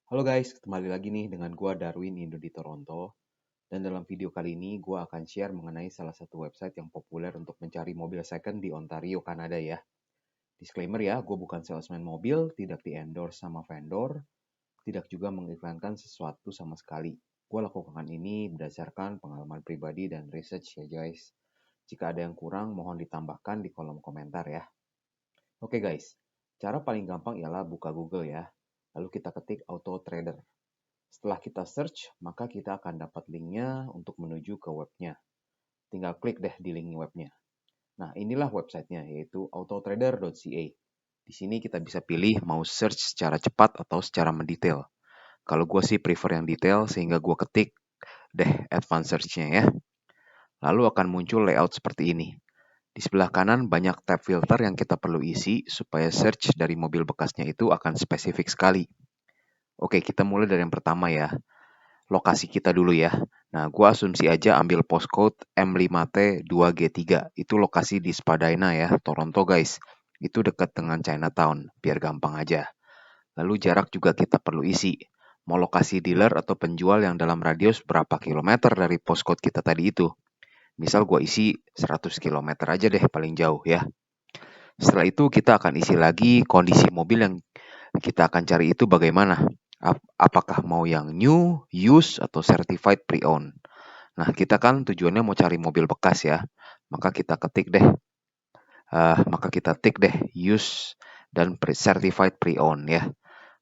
Halo guys, kembali lagi nih dengan gua Darwin Indo di Toronto. Dan dalam video kali ini gua akan share mengenai salah satu website yang populer untuk mencari mobil second di Ontario, Kanada ya. Disclaimer ya, gue bukan salesman mobil, tidak di-endorse sama vendor, tidak juga mengiklankan sesuatu sama sekali. Gue lakukan ini berdasarkan pengalaman pribadi dan research ya guys. Jika ada yang kurang, mohon ditambahkan di kolom komentar ya. Oke guys, cara paling gampang ialah buka Google ya. Lalu kita ketik Auto Trader. Setelah kita search, maka kita akan dapat linknya untuk menuju ke webnya. Tinggal klik deh di link webnya. Nah, inilah websitenya, yaitu autotrader.ca. Di sini kita bisa pilih mau search secara cepat atau secara mendetail. Kalau gue sih prefer yang detail, sehingga gue ketik deh advanced search-nya ya. Lalu akan muncul layout seperti ini. Di sebelah kanan banyak tab filter yang kita perlu isi supaya search dari mobil bekasnya itu akan spesifik sekali. Oke, kita mulai dari yang pertama ya. Lokasi kita dulu ya. Nah, gua asumsi aja ambil postcode M5T2G3. Itu lokasi di Spadina ya, Toronto guys. Itu dekat dengan Chinatown, biar gampang aja. Lalu jarak juga kita perlu isi. Mau lokasi dealer atau penjual yang dalam radius berapa kilometer dari postcode kita tadi itu. Misal gua isi 100 kilometer aja deh paling jauh ya. Setelah itu kita akan isi lagi kondisi mobil yang kita akan cari itu bagaimana. Apakah mau yang new, used, atau certified pre-owned. Nah, kita kan tujuannya mau cari mobil bekas ya. Maka kita tik deh used dan certified pre-owned ya.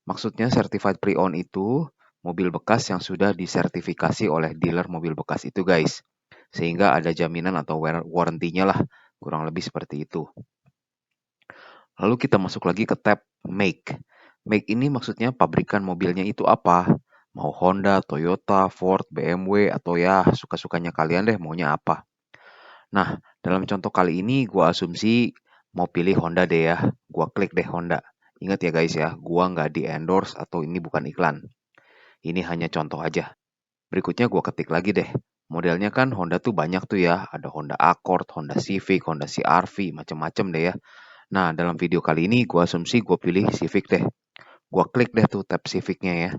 Maksudnya certified pre-owned itu mobil bekas yang sudah disertifikasi oleh dealer mobil bekas itu guys. Sehingga ada jaminan atau warranty-nya lah. Kurang lebih seperti itu. Lalu kita masuk lagi ke tab Make. Make ini maksudnya pabrikan mobilnya itu apa? Mau Honda, Toyota, Ford, BMW, atau ya suka-sukanya kalian deh maunya apa. Nah, dalam contoh kali ini gua asumsi mau pilih Honda deh ya. Gua klik deh Honda. Ingat ya guys ya, gua nggak di-endorse atau ini bukan iklan. Ini hanya contoh aja. Berikutnya gua ketik lagi deh. Modelnya kan Honda tuh banyak tuh ya. Ada Honda Accord, Honda Civic, Honda CR-V, macem-macem deh ya. Nah, dalam video kali ini gue asumsi gue pilih Civic deh. Gue klik deh tuh tab Civicnya ya.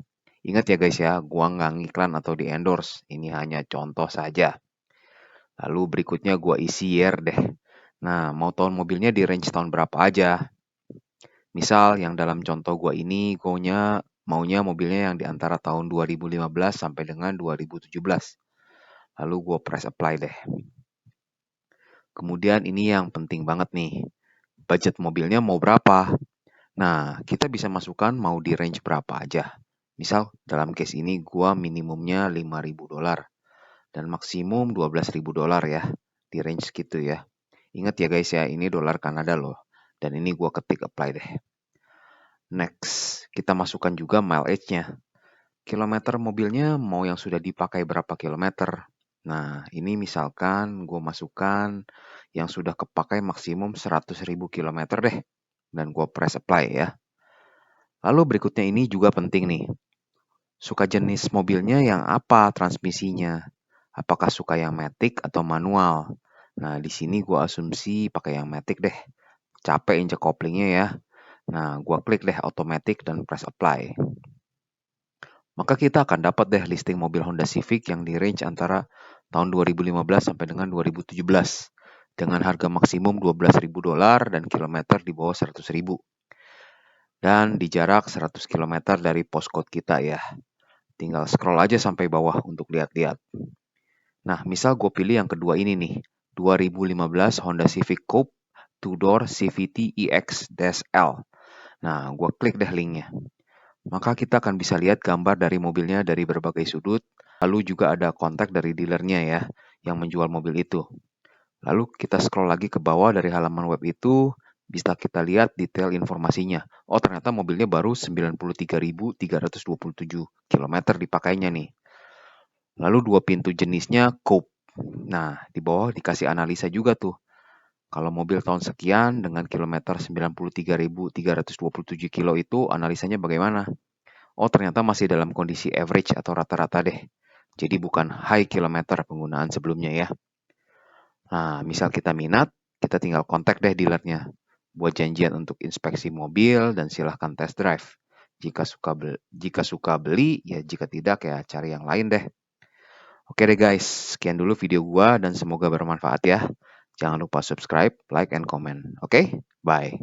Ingat ya guys ya, gue nggak ngiklan atau di endorse. Ini hanya contoh saja. Lalu berikutnya gue isi year deh. Nah, mau tahun mobilnya di range tahun berapa aja. Misal yang dalam contoh gue ini, maunya mobilnya yang di antara tahun 2015 sampai dengan 2017. Lalu gue press apply deh. Kemudian ini yang penting banget nih. Budget mobilnya mau berapa? Nah, kita bisa masukkan mau di range berapa aja. Misal, dalam case ini gua minimumnya $5.000 dan maksimum $12.000 ya. Di range segitu ya. Ingat ya guys ya, ini dolar Kanada loh. Dan ini gua ketik apply deh. Next, kita masukkan juga mileage-nya. Kilometer mobilnya mau yang sudah dipakai berapa kilometer. Nah, ini misalkan gua masukkan yang sudah kepakai maksimum 100.000 kilometer deh. Dan gua press apply ya. Lalu berikutnya ini juga penting nih. Suka jenis mobilnya yang apa transmisinya? Apakah suka yang matic atau manual? Nah, di sini gua asumsi pakai yang matic deh. Capek injek koplingnya ya. Nah, gua klik deh automatic dan press apply. Maka kita akan dapat deh listing mobil Honda Civic yang di range antara tahun 2015 sampai dengan 2017 dengan harga maksimum $12.000 dan kilometer di bawah 100.000. Dan di jarak 100 km dari postcode kita ya. Tinggal scroll aja sampai bawah untuk lihat-lihat. Nah, misal gue pilih yang kedua ini nih. 2015 Honda Civic Coupe 2-door CVT EX-L. Nah, gue klik deh linknya. Maka kita akan bisa lihat gambar dari mobilnya dari berbagai sudut. Lalu juga ada kontak dari dealernya ya, yang menjual mobil itu. Lalu kita scroll lagi ke bawah dari halaman web itu, bisa kita lihat detail informasinya. Oh, ternyata mobilnya baru 93.327 km dipakainya nih. Lalu dua pintu jenisnya coupe. Nah, di bawah dikasih analisa juga tuh. Kalau mobil tahun sekian dengan kilometer 93.327 kilo itu analisanya bagaimana? Oh, ternyata masih dalam kondisi average atau rata-rata deh. Jadi bukan high kilometer penggunaan sebelumnya ya. Nah, misal kita minat, kita tinggal kontak deh dealernya. Buat janjian untuk inspeksi mobil dan silahkan test drive. Jika suka beli, ya jika tidak ya cari yang lain deh. Oke deh guys, sekian dulu video gua dan semoga bermanfaat ya. Jangan lupa subscribe, like, and comment. Oke, bye.